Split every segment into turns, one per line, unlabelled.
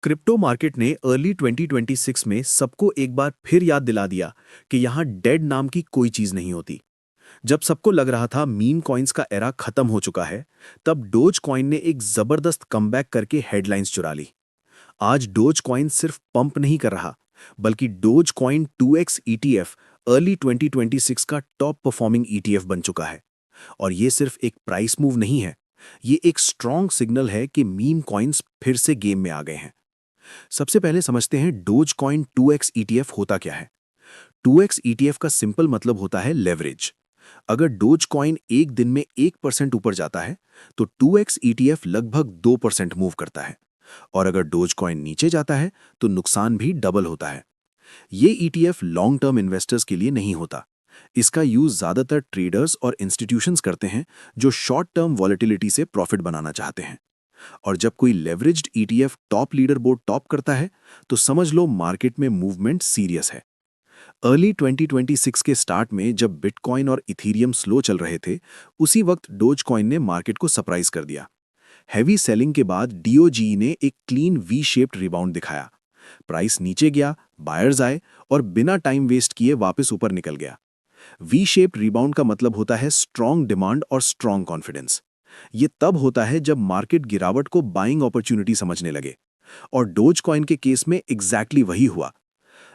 Crypto market ने early 2026 में सबको एक बार फिर याद दिला दिया कि यहाँ डेड नाम की कोई चीज नहीं होती। जब सबको लग रहा था मीम कॉइन्स का एरा खत्म हो चुका है, तब डोज कॉइन ने एक जबरदस्त कमबैक करके हेडलाइंस चुरा ली। आज डोज कॉइन सिर्फ पंप नहीं कर रहा, बल्कि dose coin 2x ETF early 2026 का टॉप परफॉर्मिंग ETF बन चुका है। और ये सिर्फ एक प्राइस मूव नहीं है, ये एक स्ट्रॉन्ग सिग्नल है कि मीम कॉइन्स फिर से गेम में आ गए हैं। सबसे पहले समझते हैं डोज कॉइन 2x ETF होता क्या है। 2x ETF का सिंपल मतलब होता है लेवरेज। अगर डोज कॉइन एक दिन में 1% ऊपर जाता है, तो 2x ETF लगभग 2% मूव करता है। और अगर डोज कॉइन नीचे जाता है, तो नुकसान भी डबल होता है। ये ETF लॉन्ग टर्म इन्वेस्टर्स के लिए नहीं होता। इसका यूज ज्यादातर ट्रेडर्स और इंस्टीट्यूशंस करते हैं जो शॉर्ट टर्म वॉलेटिलिटी से प्रॉफिट बनाना चाहते हैं। और जब कोई leveraged ETF top leader board top करता है, तो समझ लो मार्केट में मूवमेंट सीरियस है। अर्ली 2026 के स्टार्ट में जब बिटकॉइन और इथीरियम स्लो चल रहे थे, उसी वक्त डोज कॉइन ने मार्केट को सरप्राइज कर दिया। हैवी सेलिंग के बाद डीओजी ने एक क्लीन वी शेप्ड रिबाउंड दिखाया। प्राइस नीचे गया, बायर्स आए और बिना टाइम वेस्ट किए वापस ऊपर निकल गया। वी शेप्ड रिबाउंड का मतलब होता है स्ट्रॉन्ग डिमांड और स्ट्रॉन्ग कॉन्फिडेंस। ये तब होता है जब मार्केट गिरावट को बाइंग अपॉर्चुनिटी समझने लगे। और डोज कॉइन के केस में एग्जैक्टली वही हुआ।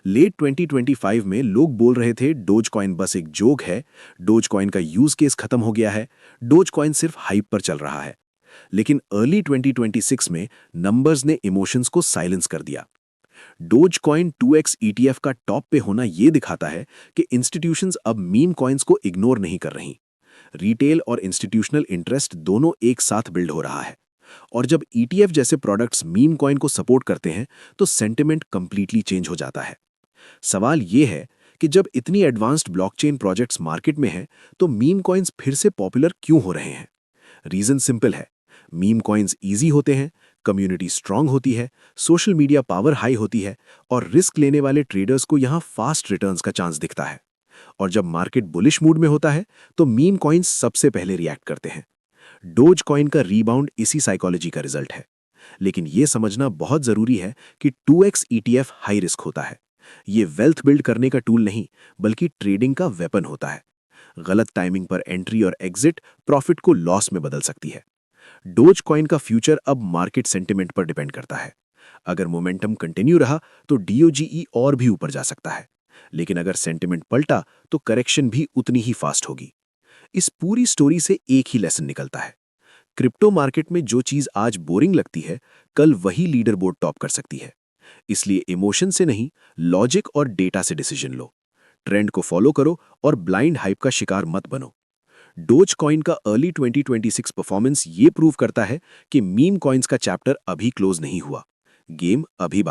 लेट 2025 में लोग बोल रहे थे डोज कॉइन बस एक जोक है, डोज कॉइन का यूज केस खत्म हो गया है, डोज कॉइन सिर्फ हाइप पर चल रहा है। लेकिन अर्ली 2026 में नंबर्स ने इमोशंस को साइलेंस कर दिया। डोज कॉइन 2x ETF का टॉप पे होना ये दिखाता है कि इंस्टीट्यूशंस अब मीम कॉइन्स को इग्नोर नहीं कर रही। रिटेल और इंस्टीट्यूशनल इंटरेस्ट दोनों एक साथ बिल्ड हो रहा है। और जब ETF जैसे प्रोडक्ट्स मीम कॉइन को सपोर्ट करते हैं, तो सेंटिमेंट कंप्लीटली चेंज हो जाता है। सवाल यह है कि जब इतनी एडवांस्ड ब्लॉकचेन प्रोजेक्ट्स मार्केट में हैं, तो मीम कॉइन्स फिर से पॉपुलर क्यों हो रहे हैं? रीजन सिंपल है। मीम कॉइन्स इजी होते हैं, कम्युनिटी स्ट्रांग होती है, सोशल मीडिया पावर हाई होती है, और रिस्क लेने वाले ट्रेडर्स को यहां फास्ट रिटर्न्स का चांस दिखता है। और जब मार्केट बुलिश मूड में होता है, तो मीम कॉइन्स सबसे पहले रिएक्ट करते हैं। डोज कॉइन का रीबाउंड इसी साइकोलॉजी का रिजल्ट है। लेकिन यह समझना बहुत जरूरी है कि 2x ETF हाई रिस्क होता है। ये वेल्थ बिल्ड करने का टूल नहीं, बल्कि ट्रेडिंग का वेपन होता है। गलत टाइमिंग पर एंट्री और एग्जिट प्रॉफिट को लॉस में बदल सकती है। डोज कॉइन का फ्यूचर अब मार्केट सेंटिमेंट पर डिपेंड करता है। अगर मोमेंटम कंटिन्यू रहा, तो DOGE और भी ऊपर जा सकता है। लेकिन अगर सेंटिमेंट पलटा, तो करेक्शन भी उतनी ही फास्ट होगी। इस पूरी स्टोरी से एक ही लेसन निकलता है। क्रिप्टो मार्केट में जो चीज आज बोरिंग लगती है, कल वही लीडर बोर्ड टॉप कर सकती है। इसलिए इमोशन से नहीं, लॉजिक और डेटा से डिसीजन लो। ट्रेंड को फॉलो करो और ब्लाइंड हाइप का शिकार मत बनो। डोज कॉइन का अर्ली 2026 परफॉर्मेंस ये प्रूव करता है कि मीम कॉइन्स का चैप्टर अभी क्लोज नहीं हुआ। गेम अभी बाकी